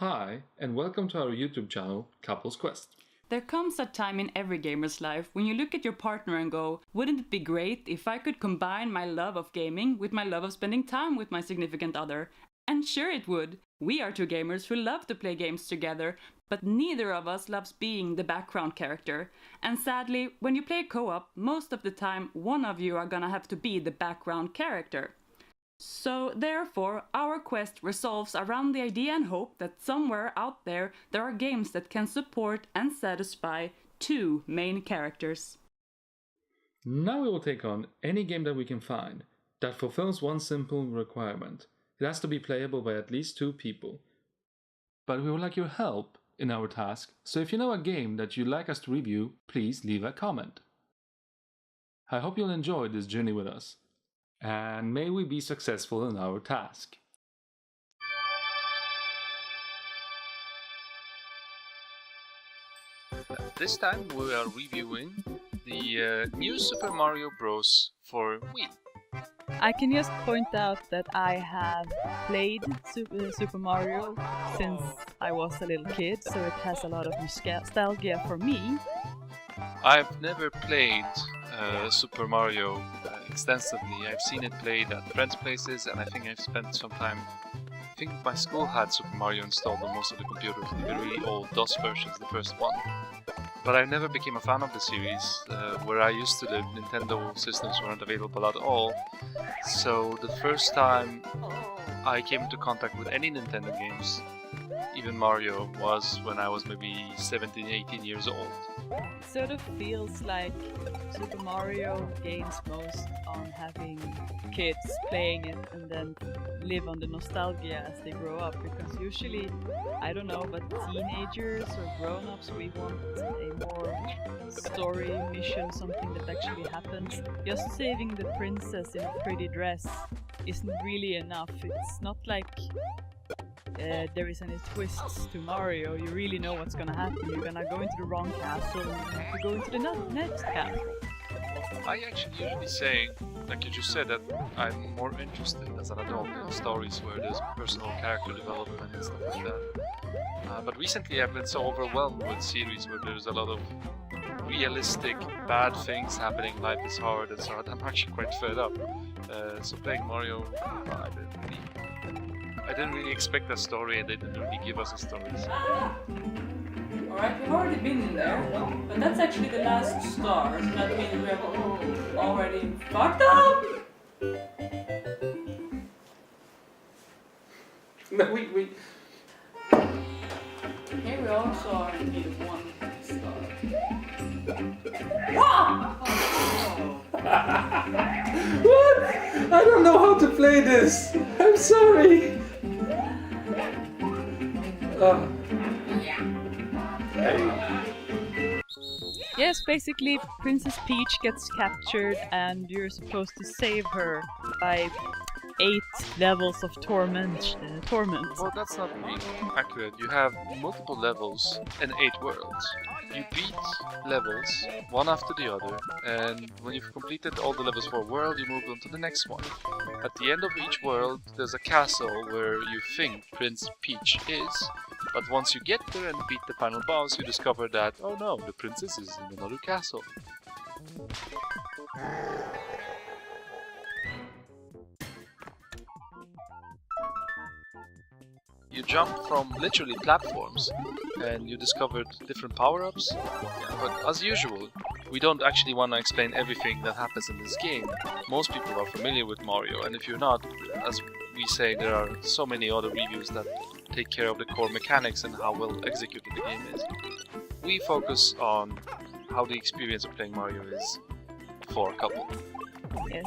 Hi, and welcome to our YouTube channel, Couples Quest. There comes a time in every gamer's life when you look at your partner and go, wouldn't it be great if I could combine my love of gaming with my love of spending time with my significant other? And sure it would. We are two gamers who love to play games together, but neither of us loves being the background character. And sadly, when you play co-op, most of the time one of you are gonna have to be the background character. So therefore, our quest revolves around the idea and hope that somewhere out there are games that can support and satisfy two main characters. Now we will take on any game that we can find that fulfills one simple requirement. It has to be playable by at least two people. But we would like your help in our task, so if you know a game that you'd like us to review, please leave a comment. I hope you'll enjoy this journey with us. And may we be successful in our task. This time we are reviewing the new Super Mario Bros. For Wii. I can just point out that I have played Super Mario since I was a little kid, so it has a lot of nostalgia for me. I've never played Super Mario extensively. I've seen it played at friends' places, and I think I've spent some time. I think my school had Super Mario installed on most of the computers, the really old DOS versions, the first one. But I never became a fan of the series. Where I used to live, Nintendo systems weren't available at all. So the first time I came into contact with any Nintendo games, even Mario, was when I was maybe 17, 18 years old. It sort of feels like Super Mario gains most on having kids playing it and then live on the nostalgia as they grow up, because usually, I don't know, but teenagers or grown-ups, we want a more story mission, something that actually happens. Just saving the princess in a pretty dress isn't really enough. It's not like there is any twists to Mario. You really know what's gonna happen. You're gonna go into the wrong castle and you have to go into the next castle. I actually usually say, like you just said, that I'm more interested as an adult in stories where there's personal character development and stuff like that. But recently I've been so overwhelmed with series where there's a lot of realistic bad things happening, life is hard and so on. I'm actually quite fed up. So playing Mario, I didn't really expect a story, and they didn't really give us a story. Alright, we've already been in there, but that's actually the last star, so that means we have already fucked up! No, we... Here we also are in need of one star. Whoa! What? I don't know how to play this. I'm sorry. Yes, basically Princess Peach gets captured and you're supposed to save her by 8 levels of torment. Well, that's not really accurate. You have multiple levels and 8 worlds. You beat levels one after the other, and when you've completed all the levels for a world, you move on to the next one. At the end of each world, there's a castle where you think Prince Peach is, but once you get there and beat the final boss, you discover that, oh no, the princess is in another castle. You jump from literally platforms and you discovered different power-ups, but as usual, we don't actually want to explain everything that happens in this game. Most people are familiar with Mario, and if you're not, as we say, there are so many other reviews that take care of the core mechanics and how well executed the game is. We focus on how the experience of playing Mario is for a couple. Yes.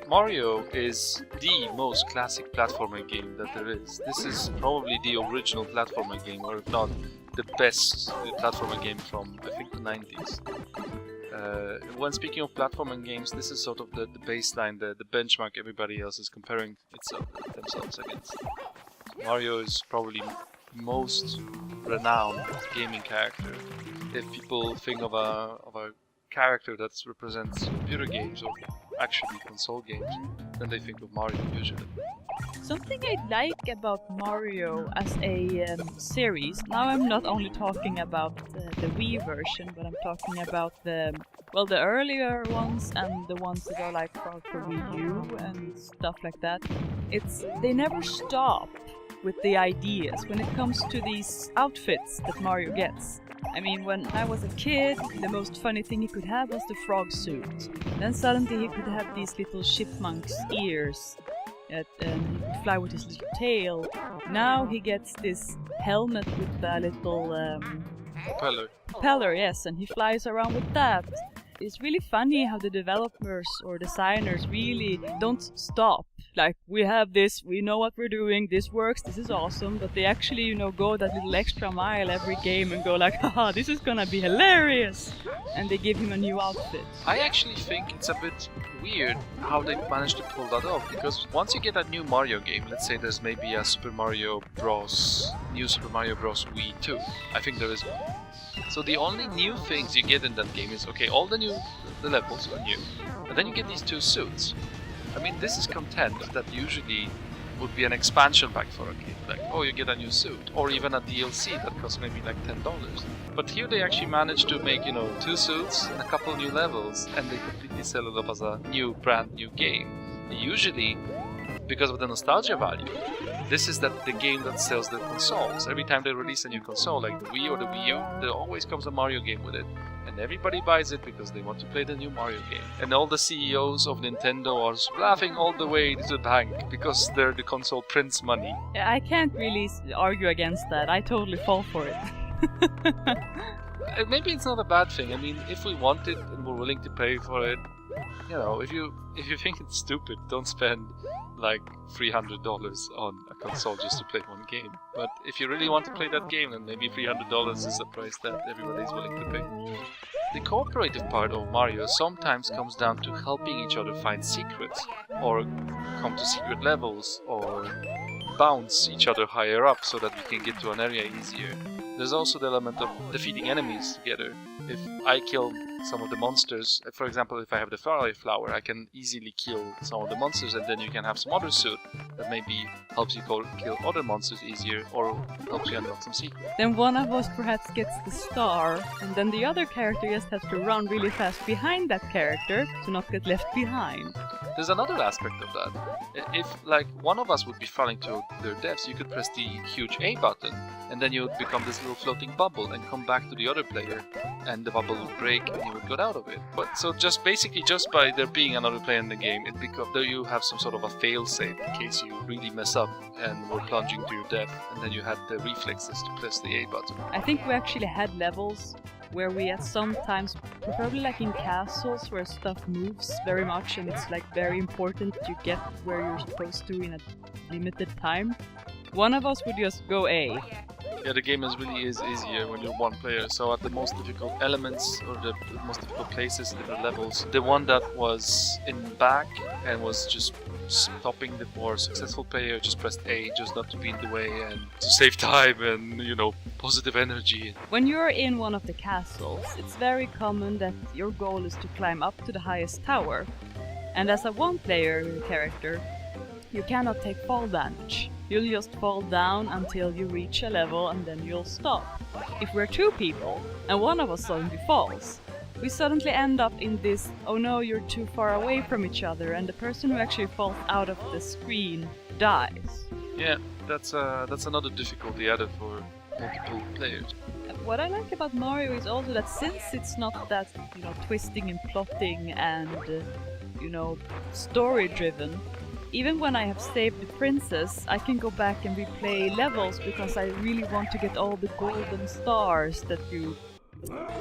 Mario is the most classic platformer game that there is. This is probably the original platformer game, or if not, the best platformer game from, I think, the 90s. When speaking of platforming games, this is sort of the baseline, the benchmark everybody else is comparing themselves against. Mario is probably most renowned gaming character. If people think of a character that represents computer games or actually console games, then they think of Mario usually. Something I like about Mario as a series, now I'm not only talking about the Wii version, but I'm talking about the earlier ones and the ones that are like for Wii U and stuff like that. They never stop with the ideas when it comes to these outfits that Mario gets. I mean, when I was a kid, the most funny thing he could have was the frog suit. Then suddenly he could have these little chipmunk's ears. And he could fly with his little tail. Now he gets this helmet with a little propeller, yes, and he flies around with that. It's really funny how the developers or designers really don't stop. Like, we have this, we know what we're doing, this works, this is awesome, but they actually, go that little extra mile every game and go like, haha, this is gonna be hilarious! And they give him a new outfit. I actually think it's a bit weird how they managed to pull that off, because once you get a new Mario game, let's say there's maybe a new Super Mario Bros. Wii 2, I think there is one. So the only new things you get in that game is, okay, all the levels are new, and then you get these 2 suits. I mean, this is content that usually would be an expansion pack for a game, like, oh, you get a new suit, or even a DLC that costs maybe like $10. But here they actually managed to make, 2 suits and a couple new levels, and they completely sell it up as a brand new game. Usually, because of the nostalgia value, this is the game that sells the consoles. Every time they release a new console, like the Wii or the Wii U, there always comes a Mario game with it. And everybody buys it because they want to play the new Mario game. And all the CEOs of Nintendo are laughing all the way to the bank because the console prints money. I can't really argue against that. I totally fall for it. Maybe it's not a bad thing. I mean, if we want it and we're willing to pay for it, if you think it's stupid, don't spend like $300 on a console just to play one game. But if you really want to play that game, then maybe $300 is the price that everybody's willing to pay. The cooperative part of Mario sometimes comes down to helping each other find secrets, or come to secret levels, or bounce each other higher up so that we can get to an area easier. There's also the element of defeating enemies together. If I kill some of the monsters, for example, if I have the Fairy Flower, I can easily kill some of the monsters, and then you can have some other suit that maybe helps you kill other monsters easier, or helps you unlock some secrets. Then one of us perhaps gets the star, and then the other character just has to run really fast behind that character to not get left behind. There's another aspect of that. If, like, one of us would be falling to their deaths, you could press the huge A button, and then you would become this little floating bubble and come back to the other player, and the bubble would break and you would get out of it. But so just by there being another player in the game, there you have some sort of a fail-safe in case you really mess up and were plunging to your death, and then you had the reflexes to press the A button. I think we actually had levels where we at some times, preferably like in castles where stuff moves very much and it's like very important that you get where you're supposed to in a limited time. One of us would just go A. Yeah, the game really is easier when you're one player, so at the most difficult elements or the most difficult places, different levels, the one that was in back and was just stopping the more successful player just pressed A just not to be in the way and to save time and, positive energy. When you're in one of the castles, it's very common that your goal is to climb up to the highest tower. And as a one-player character, you cannot take fall damage. You'll just fall down until you reach a level and then you'll stop. If we're 2 people and one of us suddenly falls, we suddenly end up in this, oh no, you're too far away from each other, and the person who actually falls out of the screen dies. Yeah, that's another difficulty added for multiple players. What I like about Mario is also that since it's not that, twisting and plotting and, story-driven, even when I have saved the princess, I can go back and replay levels because I really want to get all the golden stars that you...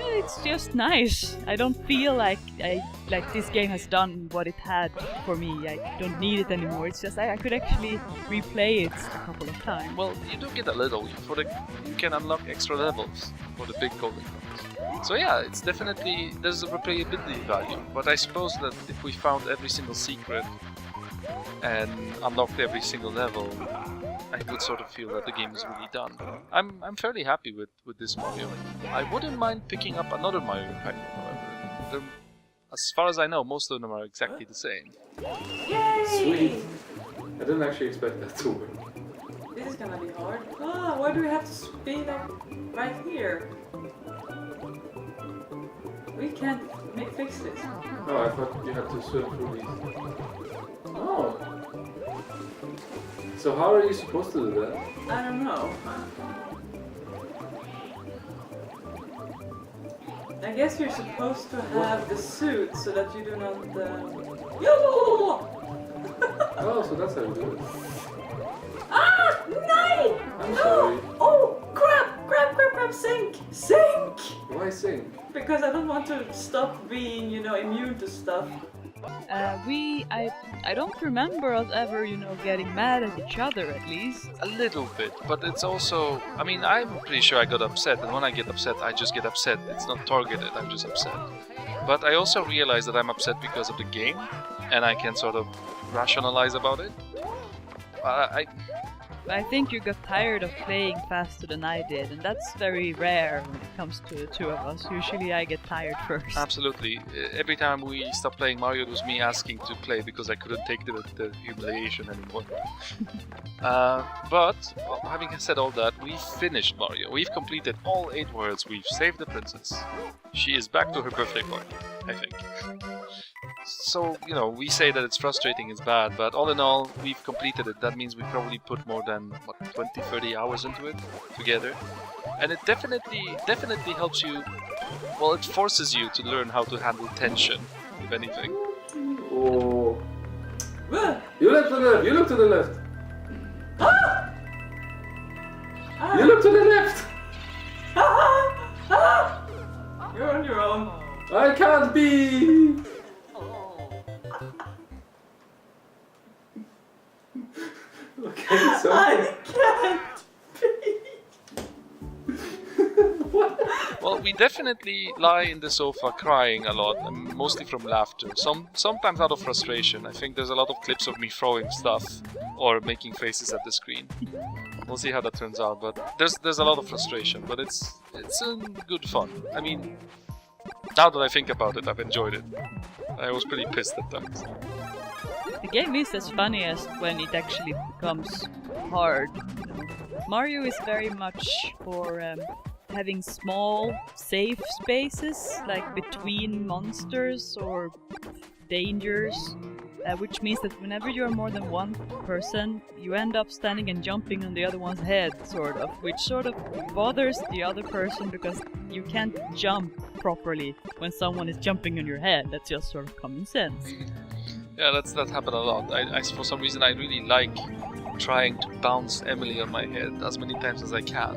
It's just nice. I don't feel like this game has done what it had for me. I don't need it anymore. It's just I could actually replay it a couple of times. Well, you do get a little. You can unlock extra levels for the big golden coins. So yeah, it's definitely, there's a replayability value. But I suppose that if we found every single secret and unlocked every single level, I would sort of feel that the game is really done. I'm fairly happy with this Mario. I wouldn't mind picking up another Mario title, however. as far as I know, most of them are exactly the same. Yay! Sweet. I didn't actually expect that to work. This is gonna be hard. Ah, why do we have to be like right here? We can't fix this. Oh, I thought you had to swim through these. Oh. So how are you supposed to do that? I don't know. I guess you're supposed to have the suit so that you do not. Oh, so that's how you do it. Ah! No! I'm sorry. Oh! Crap! Sink! Sink! Why sing? Because I don't want to stop being, immune to stuff. I don't remember us ever, getting mad at each other at least. A little bit, but it's also... I mean, I'm pretty sure I got upset, and when I get upset, I just get upset. It's not targeted, I'm just upset. But I also realize that I'm upset because of the game, and I can sort of rationalize about it. I think you got tired of playing faster than I did, and that's very rare when it comes to the two of us. Usually I get tired first. Absolutely. Every time we stopped playing Mario, it was me asking to play because I couldn't take the humiliation anymore. But, having said all that, we finished Mario. We've completed all 8 worlds. We've saved the princess. She is back to her birthday party, I think. So, we say that it's frustrating, it's bad, but all in all, we've completed it. That means we probably put more than, 20, 30 hours into it together. And it definitely helps you, well, it forces you to learn how to handle tension, if anything. Oh. You look to the left, you look to the left. You look to the left. You're on your own. I can't be. Okay, so I can't be. Well, we definitely lie in the sofa crying a lot, and mostly from laughter. Sometimes out of frustration. I think there's a lot of clips of me throwing stuff or making faces at the screen. We'll see how that turns out, but there's a lot of frustration, but it's good fun. I mean, now that I think about it, I've enjoyed it. I was pretty pissed at times. The game is as funny as when it actually becomes hard. Mario is very much for having small, safe spaces, like between monsters or dangers, which means that whenever you're more than one person, you end up standing and jumping on the other one's head, sort of, which sort of bothers the other person because you can't jump properly when someone is jumping on your head. That's just sort of common sense. Yeah, that happened a lot. I for some reason I really like trying to bounce Emily on my head as many times as I can.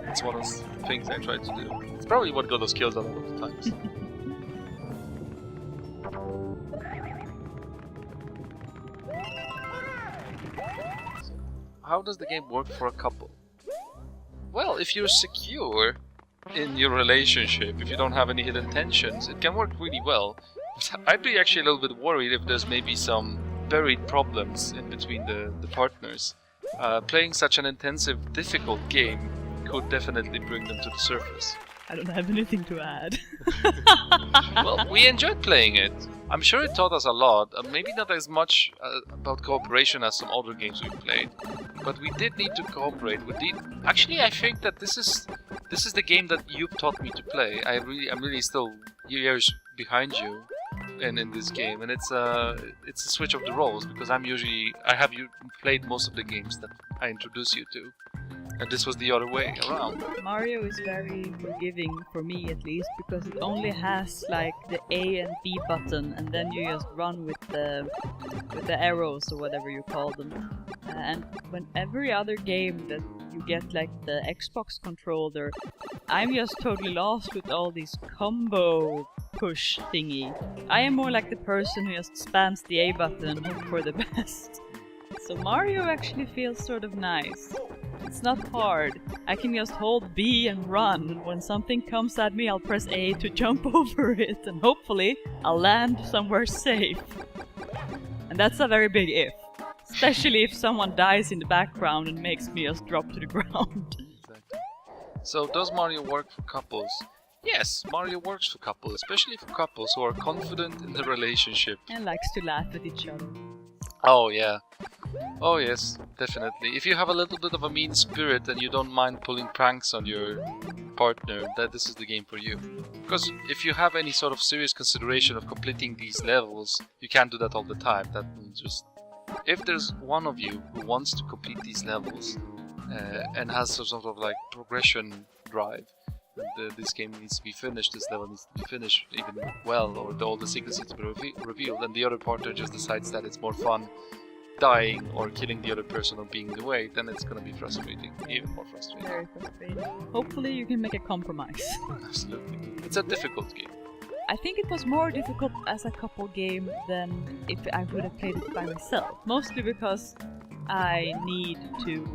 It's one of the things I try to do. It's probably what got us killed a lot of the times. How does the game work for a couple? Well, if you're secure in your relationship, if you don't have any hidden tensions, it can work really well. I'd be actually a little bit worried if there's maybe some buried problems in between the partners. Playing such an intensive, difficult game could definitely bring them to the surface. I don't have anything to add. Well, we enjoyed playing it. I'm sure it taught us a lot, maybe not as much about cooperation as some other games we've played, but we did need to cooperate. Actually, I think that this is the game that you've taught me to play. I'm really still years behind you in this game, and it's a switch of the roles because I have you played most of the games that I introduce you to. And this was the other way around. Mario is very forgiving, for me at least, because it only has like the A and B button, and then you just run with the arrows or whatever you call them. And when every other game that you get like the Xbox controller, I'm just totally lost with all these combo push thingy. I am more like the person who just spams the A button and hope for the best. So Mario actually feels sort of nice. It's not hard. I can just hold B and run, and when something comes at me I'll press A to jump over it, and hopefully I'll land somewhere safe. And that's a very big if. Especially if someone dies in the background and makes me just drop to the ground. Exactly. So does Mario work for couples? yes, Mario works for couples, especially for couples who are confident in the relationship. And likes to laugh at each other. Oh yeah. Oh yes, definitely. If you have a little bit of a mean spirit and you don't mind pulling pranks on your partner, this is the game for you. Because if you have any sort of serious consideration of completing these levels, you can't do that all the time. That will just... If there's one of you who wants to complete these levels and has some sort of like progression drive, this game needs to be finished, this level needs to be finished even well, or all the secrets need to be revealed, and the other partner just decides that it's more fun dying or killing the other person or being in the way, then it's gonna be frustrating, even more frustrating. Very frustrating. Hopefully you can make a compromise. Absolutely. It's a difficult game. I think it was more difficult as a couple game than if I would have played it by myself. Mostly because I need to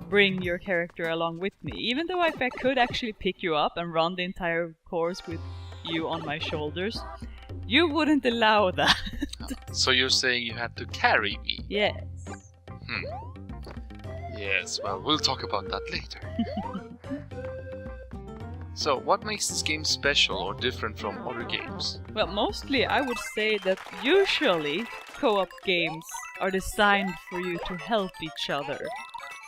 bring your character along with me. Even though if I could actually pick you up and run the entire course with you on my shoulders, you wouldn't allow that. So you're saying you had to carry me? Yes. Yes, well, we'll talk about that later. So, what makes this game special or different from other games? Well, mostly I would say that usually co-op games are designed for you to help each other.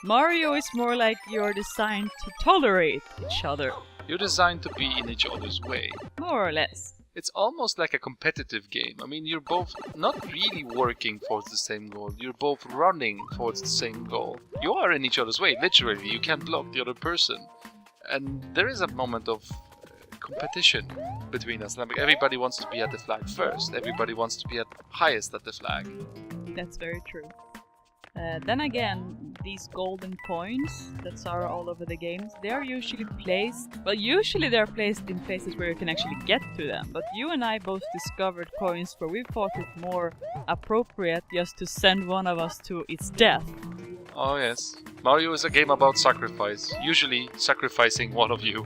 Mario is more like you're designed to tolerate each other. You're designed to be in each other's way. More or less. It's almost like a competitive game. I mean, you're both not really working towards the same goal. You're both running towards the same goal. You are in each other's way, literally. You can't block the other person. And there is a moment of competition between us. Like, everybody wants to be at the flag first. Everybody wants to be at highest at the flag. That's very true. Then again, these golden coins that are all over the games, they are usually placed... Well, usually they're placed in places where you can actually get to them. But you and I both discovered coins where we thought it more appropriate just to send one of us to its death. Oh yes. Mario is a game about sacrifice, usually sacrificing one of you.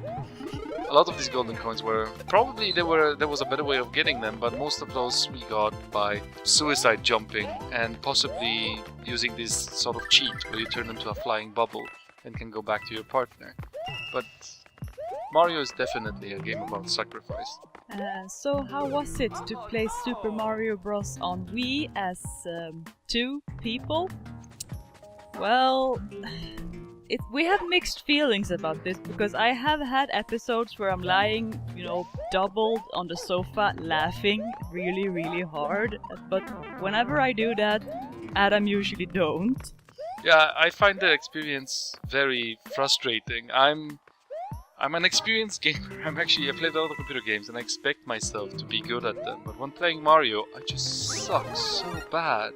A lot of these golden coins were... Probably there was a better way of getting them, but most of those we got by suicide jumping and possibly using this sort of cheat where you turn into a flying bubble and can go back to your partner. But Mario is definitely a game about sacrifice. So how was it to play Super Mario Bros. On Wii as 2 people? Well, we have mixed feelings about this, because I have had episodes where I'm lying, doubled on the sofa laughing really, really hard. But whenever I do that, Adam usually don't. Yeah, I find the experience very frustrating. I'm an experienced gamer. I played a lot of computer games and I expect myself to be good at them. But when playing Mario, I just suck so bad.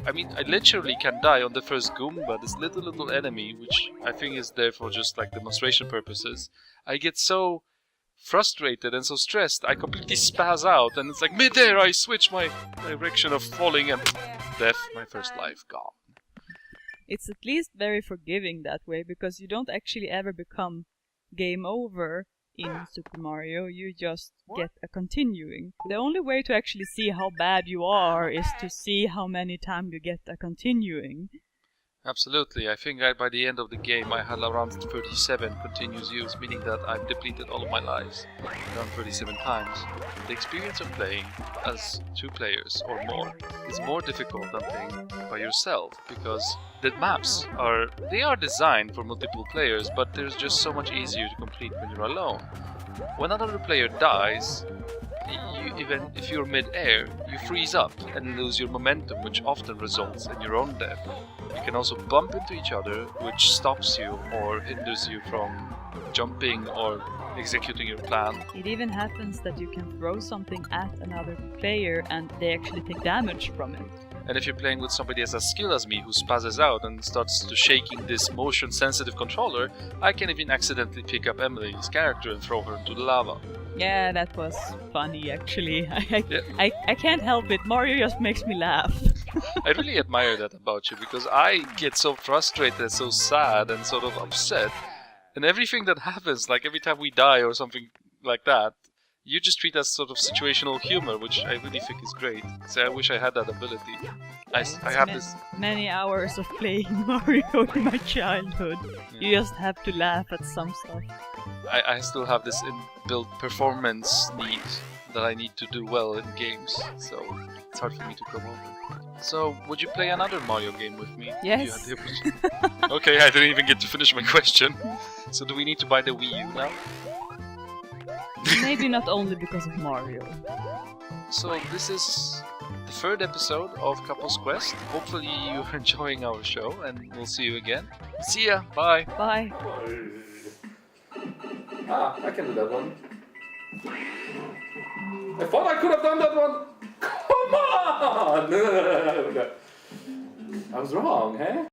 I mean, I literally can die on the first Goomba, this little enemy, which I think is there for just like demonstration purposes. I get so frustrated and so stressed, I completely spaz out, and it's like mid-air I switch my direction of falling and death, my first life gone. It's at least very forgiving that way, because you don't actually ever become game over in Super Mario, you just get a continuing. The only way to actually see how bad you are is to see how many times you get a continuing. Absolutely. I think by the end of the game I had around 37 continuous use, meaning that I've depleted all of my lives around 37 times. The experience of playing as 2 players or more is more difficult than playing by yourself, because the maps are designed for multiple players, but they're just so much easier to complete when you're alone. When another player dies, even if you're mid-air, you freeze up and lose your momentum, which often results in your own death. You can also bump into each other, which stops you or hinders you from jumping or executing your plan. It even happens that you can throw something at another player and they actually take damage from it. And if you're playing with somebody as a skill as me who spazzes out and starts to shaking this motion-sensitive controller, I can even accidentally pick up Emily's character and throw her into the lava. Yeah, that was funny actually. I can't help it, Mario just makes me laugh. I really admire that about you, because I get so frustrated, so sad and sort of upset. And everything that happens, like every time we die or something like that, You just treat as sort of situational humor, which I really think is great. So I wish I had that ability. I have this. Many hours of playing Mario in my childhood. You just have to laugh at some stuff. I still have this inbuilt performance need that I need to do well in games, so it's hard for me to come over. So, would you play another Mario game with me? if Yes. you had the opportunity? Okay, I didn't even get to finish my question. So do we need to buy the Wii U now? Maybe not only because of Mario. So this is the third episode of Couples Quest. Hopefully you're enjoying our show, and we'll see you again. See ya! Bye! Bye. I can do that one. I thought I could have done that one! Come on! I was wrong, eh?